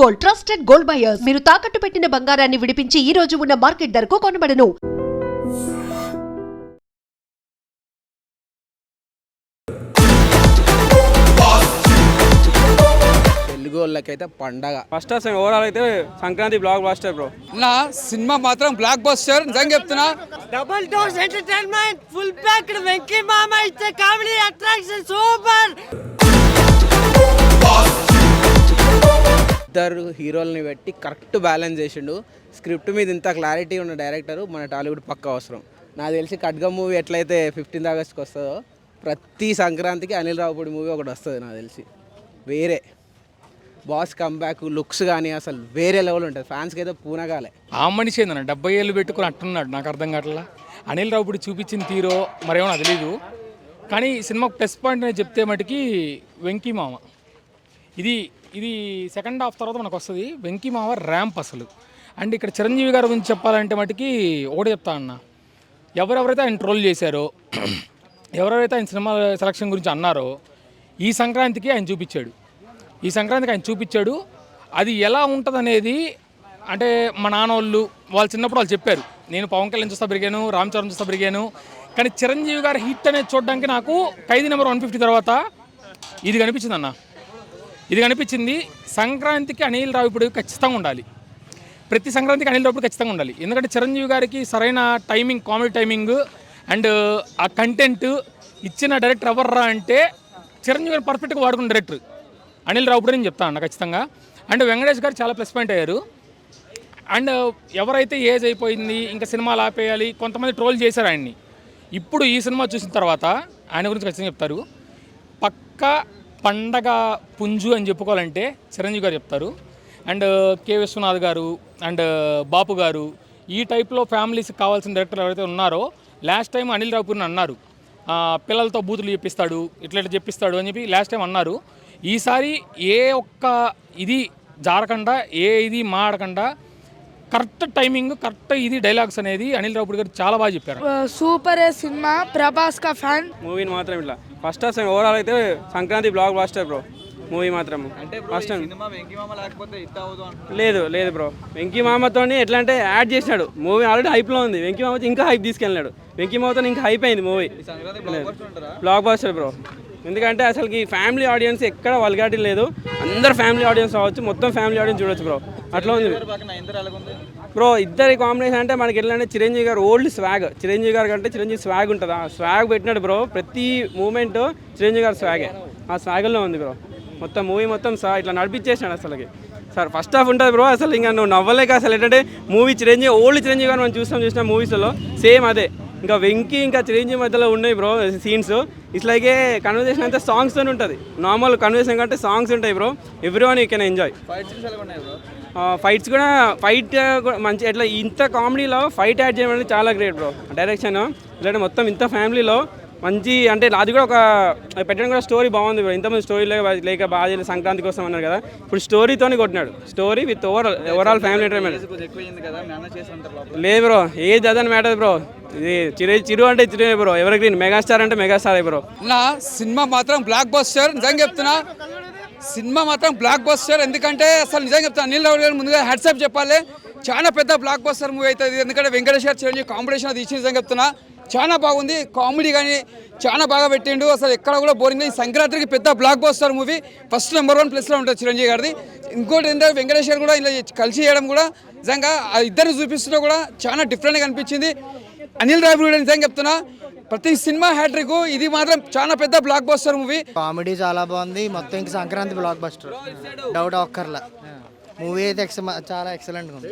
Gold, trusted gold buyers. మీరు తాకట్టు పెట్టిన బంగారాన్ని విడిపించి ఈ రోజు ఉన్న మార్కెట్ ధరకు కొనబడను. తెలుగు వాళ్ళకైతే పండగ ఫస్ట్ అసలు ఓవరాల్ అయితే సంక్రాంతి బ్లాక్ బాస్టర్ బ్రో. నా సినిమా మాత్రం బ్లాక్ బాస్టర్ నిజంగా చెప్తున్నా. Double dose entertainment full packed Venky మామ ఇచ్చే కామెడీ అట్రాక్షన్ సూపర్. ఇద్దరు హీరోల్ని పెట్టి కరెక్ట్ బ్యాలెన్స్ చేసిండు. స్క్రిప్ట్ మీద ఇంత క్లారిటీ ఉన్న డైరెక్టర్ మన టాలీవుడ్ పక్క అవసరం. నాకు తెలిసి ఖడ్గం మూవీ ఎట్లయితే 15th ఆగస్ట్కి వస్తుందో ప్రతి సంక్రాంతికి అనిల్ రావుపూడి మూవీ ఒకటి వస్తుంది నాకు తెలిసి. వేరే బాస్ కంబ్యాక్ లుక్స్ కానీ అసలు వేరే లెవెల్ ఉంటుంది. ఫ్యాన్స్కి అయితే పూనగాలే. ఆ మనిషి ఏందన్న 70 ఏళ్ళు పెట్టుకుని అంటున్నాడు. నాకు అర్థం కావట్లా. అనిల్ రావుపూడి చూపించిన తీరో మరేమో నాకు తెలీదు. కానీ సినిమా ప్లస్ పాయింట్ అని చెప్తే మటుకి వెంకీ మామ ఇది సెకండ్ హాఫ్ తర్వాత మనకు వస్తుంది. వెంకీ మామ ర్యాంప్ అసలు. అండ్ ఇక్కడ చిరంజీవి గారి గురించి చెప్పాలంటే మటుకి ఒకటి చెప్తా అన్న, ఎవరెవరైతే ఆయన ట్రోల్ చేశారో, ఎవరెవరైతే ఆయన సినిమా సెలక్షన్ గురించి అన్నారో ఈ సంక్రాంతికి ఆయన చూపించాడు. అది ఎలా ఉంటుంది అనేది అంటే మా నాన్న వాళ్ళు చిన్నప్పుడు వాళ్ళు చెప్పారు. నేను పవన్ కళ్యాణ్ చూస్తా పెరిగాను, రామ్ చరణ్ చూస్తా పెరిగాను. కానీ చిరంజీవి గారి హిట్ అనేది చూడడానికి నాకు ఖైదీ నెంబర్ 150 తర్వాత ఇది కనిపించింది అన్న. ఇది కనిపించింది. సంక్రాంతికి అనిల్ రావిపూడి ఖచ్చితంగా ఉండాలి. ప్రతి సంక్రాంతికి అనిల్ రావిపూడి ఖచ్చితంగా ఉండాలి. ఎందుకంటే చిరంజీవి గారికి సరైన టైమింగ్, కామెడీ టైమింగ్ అండ్ ఆ కంటెంట్ ఇచ్చిన డైరెక్టర్ ఎవర్రా అంటే చిరంజీవి గారు పర్ఫెక్ట్గా వాడుకున్న డైరెక్టర్ అనిల్ రావిపూడి అని చెప్తాను అన్న ఖచ్చితంగా. అండ్ వెంకటేష్ గారు చాలా ప్లస్ పాయింట్ అయ్యారు. అండ్ ఎవరైతే ఏజ్ అయిపోయింది ఇంకా సినిమాలు ఆపేయాలి కొంతమంది ట్రోల్ చేశారు ఆయన్ని. ఇప్పుడు ఈ సినిమా చూసిన తర్వాత ఆయన గురించి ఖచ్చితంగా చెప్తారు. పక్కా పండగ పుంజు అని చెప్పుకోవాలంటే చిరంజీవి గారు చెప్తారు. అండ్ కె విశ్వనాథ్ గారు అండ్ బాపు గారు ఈ టైప్లో ఫ్యామిలీస్కి కావాల్సిన డైరెక్టర్ ఎవరైతే ఉన్నారో లాస్ట్ టైం అనిల్ రావుపూడిని అన్నారు, పిల్లలతో బూతులు చెప్పిస్తాడు, ఇట్లా చెప్పిస్తాడు అని చెప్పి లాస్ట్ టైం అన్నారు. ఈసారి ఏ ఒక్క ఇది జారకుండా ఇది మాడకుండా కరెక్ట్ టైమింగ్, కరెక్ట్ ఇది డైలాగ్స్ అనేది అనిల్ రావుపూడి గారు చాలా బాగా చెప్పారు. సూపర్ సినిమా, ప్రభాస్ కా ఫ్యాన్. మూవీని మాత్రం ఇట్లా ఫస్ట్ అసలు ఓవరాల్ అయితే Sankranti blockbuster bro. Movie మాత్రం ఫస్ట్ లేదు బ్రో. వెంకీ మామతో ఎట్లా అంటే యాడ్ చేసినాడు. మూవీ ఆల్రెడీ హైప్లో ఉంది. వెంకీ మామతో ఇంకా హైప్ తీసుకెళ్ళినాడు. వెంకీ మామతో ఇంకా హైప్ అయింది మూవీ. Black buster bro. ఎందుకంటే అసలుకి ఫ్యామిలీ ఆడియన్స్ ఎక్కడ వల్గాటి లేదు. అందరు ఫ్యామిలీ ఆడియన్స్ అవ్వచ్చు, మొత్తం ఫ్యామిలీ ఆడియన్స్ చూడొచ్చు బ్రో. అట్లా ఉంది బ్రో. ఇద్దరి కాంబినేషన్ అంటే మనకి ఎట్లా అంటే చిరంజీవి గారు ఓల్డ్ స్వాగ్. చిరంజీవి గారు కంటే చిరంజీవి స్వాగ్ ఉంటుంది. ఆ స్వాగ్ పెట్టినాడు బ్రో. ప్రతి మూమెంట్ చిరంజీవి గారు స్వాగే. ఆ స్వాగ్లో ఉంది బ్రో. మొత్తం మూవీ మొత్తం ఇట్లా నడిపించేసినాడు అసలుకి. సార్ ఫస్ట్ హాఫ్ ఉంటుంది బ్రో. అసలు ఇంకా నువ్వు నవ్వలేక అసలు ఏంటంటే మూవీ చిరంజీవి ఓల్డ్ చిరంజీవి గారు మనం చూసిన మూవీస్లో సేమ్ అదే. ఇంకా వెంకీ ఇంకా చిరంజీవి మధ్యలో ఉన్నాయి bro scenes. It's like A conversation అంతా సాంగ్స్తో ఉంటుంది. నార్మల్ కన్వర్సేషన్ కంటే సాంగ్స్ ఉంటాయి bro. Every one you can enjoy. Fights కూడా మంచి ఎట్లా ఇంత కామెడీలో ఫైట్ యాడ్ చేయడం అనేది చాలా గ్రేట్ బ్రో. డైరెక్షన్ ఇలాంటి మొత్తం ఇంత ఫ్యామిలీలో మంచి అంటే అది కూడా ఒక పెట్టడం కూడా స్టోరీ బాగుంది బ్రో. ఇంతమంది స్టోరీ లేక బాగా చేయలేదు సంక్రాంతి కోసం అన్నారు కదా. ఇప్పుడు స్టోరీతోనే కొట్టినాడు. Story with overall family entertainment లేదు బ్రో. ఏది అదని మ్యాటర్ బ్రో. ఇది చిరు అంటే Chiru bro. Evergreen megastar అంటే మెగాస్టార్ బ్రో. నా సినిమా మాత్రం బ్లాక్ బాస్టర్ నిజంగా చెప్తున్నా. సినిమా మాత్రం బ్లాక్ బాస్టర్. ఎందుకంటే అసలు నిజంగా చెప్తాను అనిల్ రావుపూడి గారు ముందుగా హ్యాట్సాప్ చెప్పాలి. చాలా పెద్ద బ్లాక్ బాస్టర్ మూవీ అవుతుంది. ఎందుకంటే వెంకటేష్ గారు చిరంజీవి కాంపిటీషన్ అది ఇచ్చి నిజంగా చెప్తున్నా చాలా బాగుంది. కామెడీ కానీ చాలా బాగా పెట్టిండు. అసలు ఎక్కడ కూడా బోరింగ్. ఈ సంక్రాంతికి పెద్ద blockbuster movie. First number 1 ప్లేస్లో ఉంటుంది చిరంజీవి గారిది. ఇంకోటి ఏంటంటే వెంకటేష్ గారు కూడా ఇలా కలిసి చేయడం కూడా నిజంగా ఇద్దరిని చూపిస్తున్నా కూడా చాలా డిఫరెంట్గా అనిపించింది. అనిల్ రావుపూడి నిజంగా చెప్తున్నా ప్రతి సినిమా హ్యాట్రిక్. ఇది మాత్రం చాలా పెద్ద బ్లాక్ బాస్టర్ మూవీ. కామెడీ చాలా బాగుంది. మొత్తం ఇంకా సంక్రాంతి బ్లాక్ బాస్టర్ డౌట్ ఒక్కర్లా. మూవీ అయితే చాలా ఎక్సలెంట్గా ఉంది.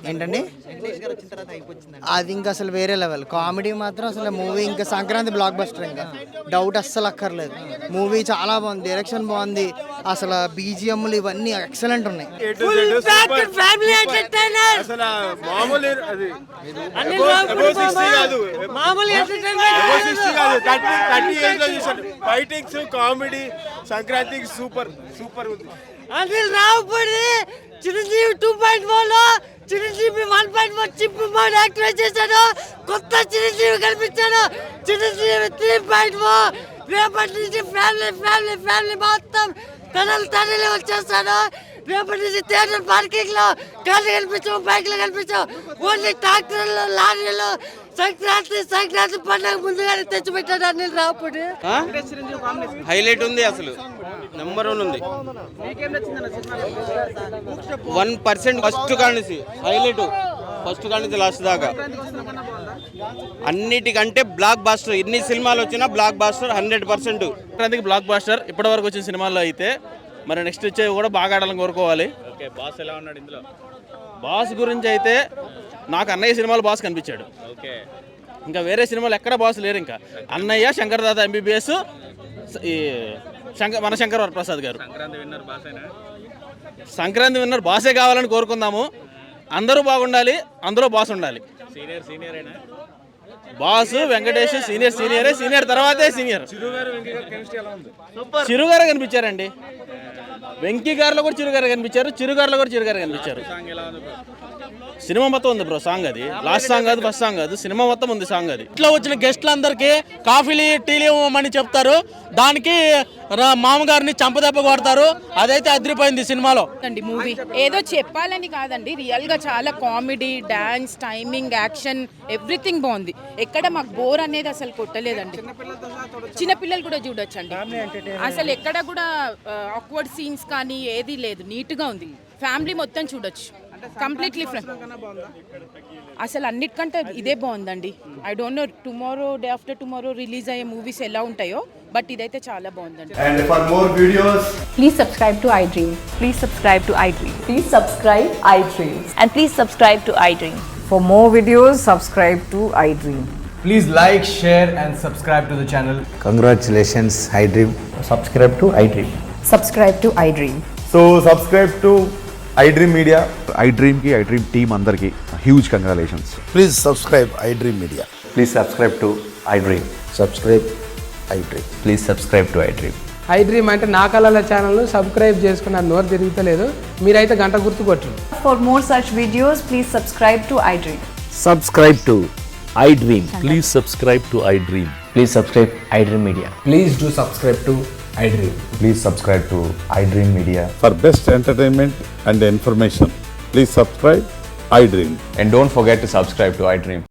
ఏంటండి అది ఇంకా అసలు వేరే లెవెల్. కామెడీ మాత్రం అసలు మూవీ ఇంకా సంక్రాంతి బ్లాక్ బస్టర్. ఇంకా డౌట్ అస్సలు అక్కర్లేదు. మూవీ చాలా బాగుంది. డైరెక్షన్ బాగుంది. అసలు బీజిఎంలు ఇవన్నీ ఎక్సలెంట్ ఉన్నాయి. ఫైటింగ్స్ కామెడీ సంక్రాంతికి సూపర్ ఉంది. అనిల్ రావుపూడి చిరంజీవి 2.0 చిరంజీవి 1.1 చింపు మోడ్ యాక్టివేట్ చేశాడు. కొత్త చిరంజీవి కనిపించాడు. చిరంజీవి 3.0 రేపటి నుంచి ఫ్యామిలీ మొత్తం తనలు వచ్చేస్తాను. రేపటి నుంచి థియేటర్ పార్కింగ్ లో కార్లు కనిపించవు, బైక్లు కనిపించవు, ఓన్లీ ట్రాక్టర్లు, లారీలు. సంక్రాంతి పండుగ ముందుగానే తెచ్చిపెట్టాడు అనిల్ రావుపూడి. హైలైట్ ఉంది, అసలు నెంబర్ 1 ఉంది. 1% ఫస్ట్ కానిసి హైలైట్, ఫస్ట్ కానిసి లాస్ట్ దాకా అన్నిటికంటే బ్లాక్ బాస్టర్. ఎన్ని సినిమాలు వచ్చినా బ్లాక్ బాస్టర్ 100%. సంక్రాంతికి బ్లాక్ బాస్టర్ ఇప్పటి వరకు వచ్చిన సినిమాల్లో అయితే. మరి నెక్స్ట్ వచ్చేవి కూడా బాగా ఆడాలని కోరుకోవాలి. ఓకే, బాస్ ఎలా ఉన్నాడు ఇందులో? బాస్ గురించి అయితే నాకు అన్నయ్య సినిమాలో బాస్ కనిపించాడు. ఓకే, ఇంకా వేరే సినిమాలు ఎక్కడ బాస్ లేరు. ఇంకా అన్నయ్య, శంకర్ దాదా ఎంబీబీఎస్, ఈ మన శంకర్ వరప్రసాద్ గారు. సంక్రాంతి విన్నర్ బాసేనా? సంక్రాంతి విన్నర్ బాసే కావాలని కోరుకుందాము. అందరూ బాగుండాలి, అందులో బాస్ ఉండాలి. సీనియరేనా? బాస్ వెంకటేష్ సీనియరే, సీనియర్ తర్వాతే సీనియర్. చిరుగారు కనిపించారండి. వెంకీ గారిలో కూడా చిరుగారు కనిపించారు, చిరుగారులో కూడా చిరుగారు కనిపించారు. సినిమా మొత్తం ఉంది బ్రో సాంగ్. అది లాస్ట్ సాంగ్ కాదు, ఫస్ట్ సాంగ్ కాదు, సినిమా మొత్తం ఉంది సాంగ్. అది ఇట్లా వచ్చిన గెస్టులందరికీ కాఫీలు టీలు ఇవ్వమని చెప్తారు, దానికి మామగారిని చంపదెబ్బ కొడతారు. అదైతే అదిరిపోయింది సినిమాలో. మూవీ ఏదో చెప్పాలని కాదండి, రియల్ గా చాలా comedy, dance, timing, action, everything బాగుంది. ఎక్కడ మాకు బోర్ అనేది అసలు కొట్టలేదండి. చిన్నపిల్లలు కూడా చూడొచ్చండి. అసలు ఎక్కడ కూడా ఆక్వర్డ్ సీన్స్ కానీ ఏది లేదు, నీట్ గా ఉంది. ఫ్యామిలీ మొత్తం చూడొచ్చు. కంప్లీట్లీ అసలు అన్నిటికంటే ఇదే బాగుందండి. I don't know tomorrow, day after tomorrow release అయ్యే మూవీస్ ఎలా ఉంటాయో, బట్ ఇదైతే చాలా బాగుందండి. And for more videos, please subscribe to iDream. Please subscribe to iDream. Please subscribe iDream. And please subscribe to iDream. For more videos, subscribe to iDream. Please like, share and subscribe to the channel. Congratulations iDream. Subscribe to iDream. Subscribe to iDream. so subscribe to iDream Media. iDream ki iDream team andarki huge congratulations. Please subscribe iDream Media. Please subscribe to iDream. Subscribe iDream. Please subscribe to iDream. iDream అంటే నా కళల channel subscribe చేసుకున్న నోరు తిరుగుతలేదు, మీరైతే గంట గుర్తు కొట్టండి. For more such videos, please subscribe to iDream. Subscribe to iDream. Please subscribe to iDream. Please subscribe iDream Media. Please do subscribe to iDream. Please subscribe to iDream Media. For best entertainment and information, please subscribe iDream. And don't forget to subscribe to iDream.